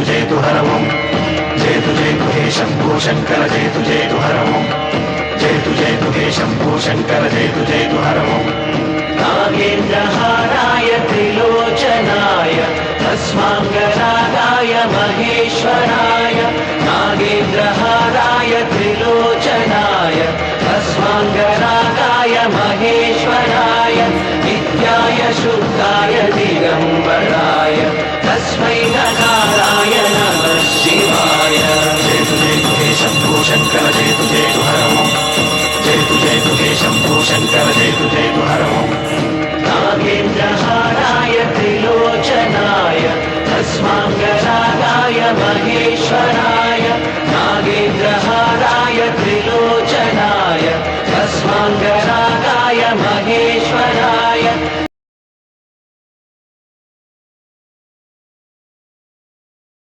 जयतु हर ओम जयतु हे शंभो शंकर जयतु हर ओम जयतु हे शंभो शंकर जयतु हर ओम नागेन्द्रहाराय त्रिलोचनाय भस्माङ्गरागाय महेश्वराय नागेन्द्रहाराय त्रिलोचनाय भस्माङ्गरागाय महेश्वराय नित्याय शुद्धाय दिगम्बराय तस्मै नकाराय नमः शिवाय जयतु हे शंभो शंकर जयतु हर ओम जयतु हे शंभो शंकर जयतु हर ओम नागेन्द्रहाराय त्रिलोचनाय भस्माङ्गरागाय महेश्वराय नागेन्द्रहाराय त्रिलोचनाय भस्माङ्गरागाय महेश्वराय